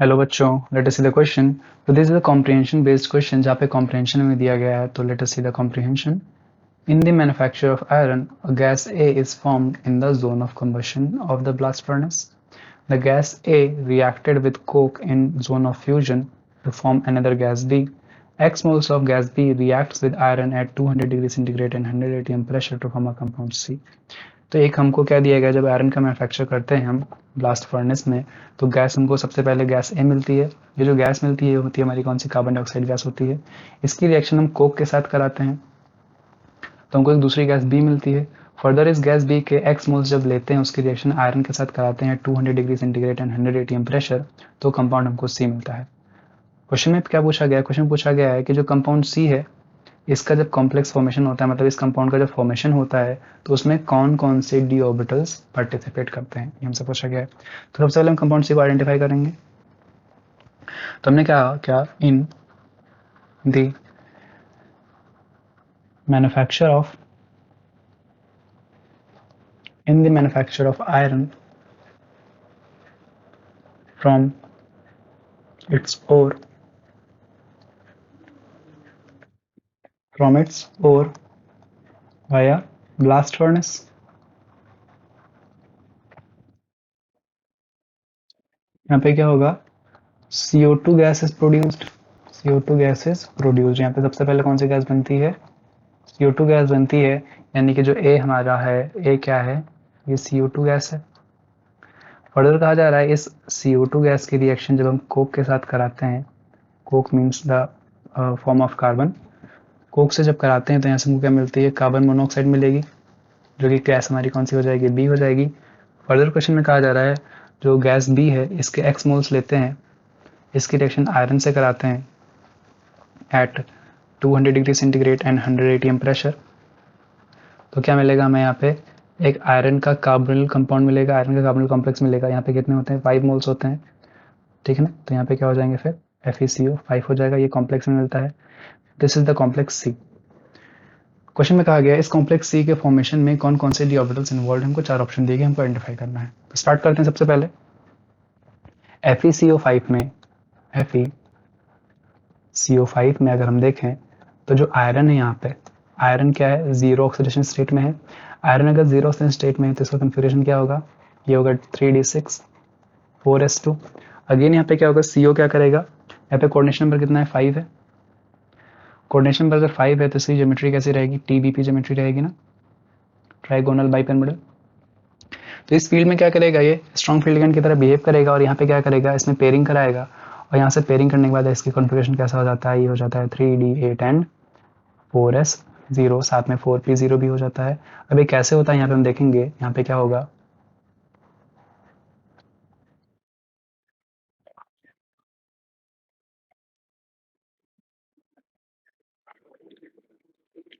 Hello बच्चों, let us see the question. तो this is a comprehension based question जहाँ पे कॉम्प्रिहेंशन में दिया गया है। तो let us see the comprehension. In the manufacture of iron, a gas A is formed in the zone of combustion of the blast furnace. The gas A reacted with coke in zone of fusion to form another gas B. X moles of gas B reacts with iron at 200 degree centigrade and 100 atm pressure to form a compound C. तो एक हमको क्या दिया गया, जब iron का manufacture करते हैं हम ब्लास्ट फर्नेस में, तो गैस हमको सबसे पहले गैस ए मिलती है। ये जो गैस मिलती है होती है हमारी कौन सी, कार्बन डाइऑक्साइड गैस होती है। इसकी रिएक्शन हम कोक के साथ कराते हैं तो हमको एक दूसरी गैस बी मिलती है। फर्दर इस गैस बी के एक्स मोल्स जब लेते हैं, उसकी रिएक्शन आयरन के साथ कराते हैं 200 degree centigrade and 100 ATM pressure, तो कंपाउंड हमको सी मिलता है। क्वेश्चन में क्या पूछा गया, क्वेश्चन पूछा गया है कि जो कंपाउंड सी है इसका जब कॉम्प्लेक्स फॉर्मेशन होता है, मतलब इस कंपाउंड का जब फॉर्मेशन होता है, तो उसमें कौन कौन से डी ऑर्बिटल्स पार्टिसिपेट करते हैं, ये हमसे पूछा गया है। तो सबसे पहले हम कंपाउंड सी को आइडेंटिफाई करेंगे। तो हमने क्या क्या in the manufacture of in the manufacture of iron from its ore via blast furnace. यहाँ पे क्या होगा, CO2 gas is produced. CO2 gas is produced. यहाँ पे सबसे पहले कौन सी गैस बनती है, CO2 गैस बनती है। यानी कि जो ए हमारा है, ए क्या है, ये CO2 गैस है। फर्दर कहा जा रहा है इस CO2 गैस की रिएक्शन जब हम कोक के साथ कराते हैं, Coke means the form of carbon. Coke से जब कराते हैं तो यहाँ से हमको क्या मिलती है, कार्बन मोनोऑक्साइड मिलेगी, जो कि गैस हमारी कौन सी हो जाएगी, बी हो जाएगी। फर्दर क्वेश्चन में कहा जा रहा है जो गैस बी है इसके एक्स मोल्स लेते हैं, इसकी रिएक्शन आयरन से कराते हैं at 200 degree centigrade and 100 ATM pressure, तो क्या मिलेगा हमें यहाँ पे, एक आयरन का कार्बोनिल कंपाउंड मिलेगा, आयरन का कार्बोनिल कॉम्प्लेक्स मिलेगा। यहाँ पे कितने होते हैं, 5 मोल्स होते हैं, ठीक है ना। तो यहाँ पे क्या हो जाएंगे फिर, FeCO 5 हो जाएगा, ये कॉम्प्लेक्स में मिलता है। This is the complex C. Question में कहा गया इस कॉम्प्लेक्स सी के फॉर्मेशन में कौन कौन से डी ऑर्बिटल्स इन्वॉल्व, हमको 4 ऑप्शन दिए गए, हमको आइडेंटिफाई करना है। तो स्टार्ट करते हैं सबसे पहले FeCO5 में। FeCO5 में अगर हम देखें तो जो आयरन है, यहाँ पे आयरन क्या है, जीरो ऑक्सीडेशन स्टेट में है। आयरन अगर जीरो ऑक्सीडेशन स्टेट में है तो इसका कन्फिग्रेशन क्या होगा, ये होगा 3d6 4s2। अगेन यहाँ पे क्या होगा, CO क्या करेगा, यहाँ पे कोऑर्डिनेशन नंबर कितना है, 5 है। कोऑर्डिनेशन नंबर अगर 5 है तो इसकी ज्योमेट्री कैसी रहेगी, TBP ज्योमेट्री रहेगी ना, ट्राइगोनल बाइपिरामिडल। तो इस फील्ड में क्या करेगा, ये स्ट्रॉन्ग फील्ड लिगेंड की तरह बिहेव करेगा और यहाँ पे क्या करेगा, इसमें पेयरिंग कराएगा। और यहाँ से पेयरिंग करने के बाद इसकी कॉन्फिगरेशन कैसा हो जाता है, ये हो जाता है 3d8 एंड 4s0, साथ में 4p0 भी हो जाता है। अब ये कैसे होता है यहाँ पे हम देखेंगे। यहाँ पे क्या होगा,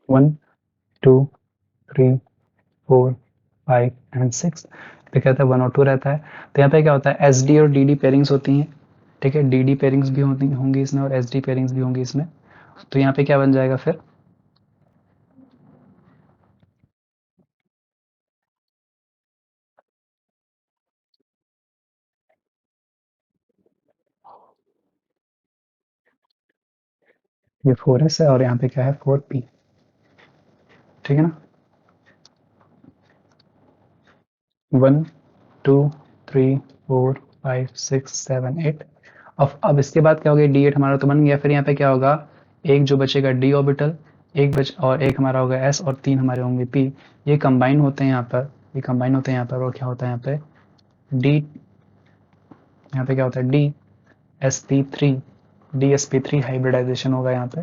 वन टू थ्री 4 5 एंड 6 पे क्या होता है, 1 और 2 रहता है। तो यहाँ पे क्या होता है, SD और DD पेयरिंग्स होती हैं, ठीक है। DD पेयरिंग्स भी होती होंगी इसमें और SD पेयरिंग्स भी होंगी इसमें। तो यहाँ पे क्या बन जाएगा फिर, ये 4s है और यहाँ पे क्या है, 4p, ठीक है ना। 1 2 3 4 5 6 7 8। अब इसके बाद क्या हो गया, D8 हमारा तो बन गया। फिर यहाँ पे क्या होगा, एक जो बचेगा D ऑर्बिटल, एक बच और एक हमारा होगा S और 3 हमारे होंगे P। ये कंबाइन होते हैं यहाँ पर, ये कंबाइन होते हैं यहाँ पर, और क्या होता है यहाँ पे D, यहाँ पे क्या होता है DsP3, DsP3 हाइब्रिडाइजेशन होगा यहाँ पे,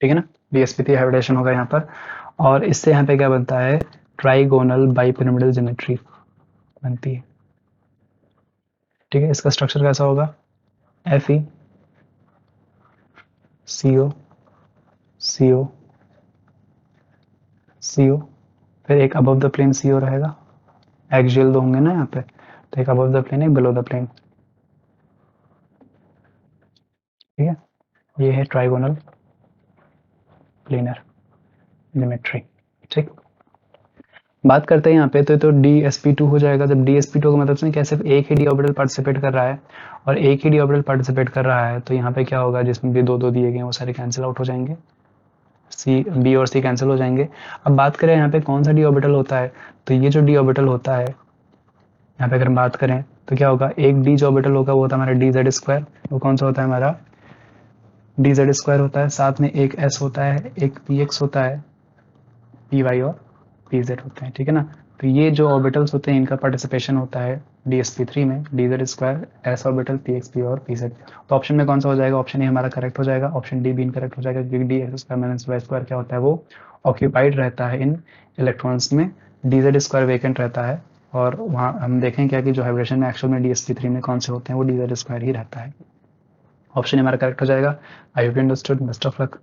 ठीक है ना। DsP3 हाइब्रिडाइजेशन होगा यहाँ पर, और इससे यहाँ पे क्या बनता है, ट्राइगोनल बाइपिरामिडल ज्योमेट्री बनती है, ठीक है। इसका स्ट्रक्चर कैसा होगा, FeCO CO CO, फिर एक अबव द प्लेन CO रहेगा, एक्सियल दो होंगे ना यहाँ पे, तो एक अबव द प्लेन एक बिलो द प्लेन, ठीक है। ये है ट्राइगोनल प्लेनर ज्योमेट्री, ठीक। बात करते हैं यहाँ पे तो dsp2 हो जाएगा। जब dsp2 का मतलब सुनिए क्या सिर्फ एक ही डी ऑर्बिटल पार्टिसिपेट कर रहा है और एक ही डी ऑर्बिटल पार्टिसिपेट कर रहा है, तो यहाँ पे क्या होगा, जिसमें भी दो दो दिए गए हैं वो सारे कैंसिल आउट हो जाएंगे, सी बी और सी कैंसिल हो जाएंगे। अब बात करें यहाँ पे कौन सा डी ऑर्बिटल होता है, तो ये जो डी ऑर्बिटल होता है यहाँ पे अगर हम बात करें तो क्या होगा, एक डी जो ऑर्बिटल होगा वो होता है हमारा dz²। वो कौन सा होता है हमारा dz² होता है। साथ में एक s होता है, एक px होता है, py और pz होते हैं, ठीक है ना। तो ये जो ऑर्बिटल्स होते हैं इनका पार्टिसिपेशन होता है dsp3 में, dz², s orbital, px, p और pz। तो ऑप्शन में कौन सा हो जाएगा, ऑप्शन ए हमारा करेक्ट हो जाएगा, ऑप्शन डी भी इनकरेक्ट हो जाएगा, क्योंकि dx² - y² क्या होता है, वो ऑक्यूपाइड रहता है इन इलेक्ट्रॉन्स में, dz² वेकेंट रहता है। और वहाँ हम देखें क्या कि जो हाइब्रिडेशन में एक्चुअल में dsp3 में कौन से होते हैं, वो dz² ही रहता है। ऑप्शन हमारा करेक्ट हो जाएगा। I hope you understood. Best of luck.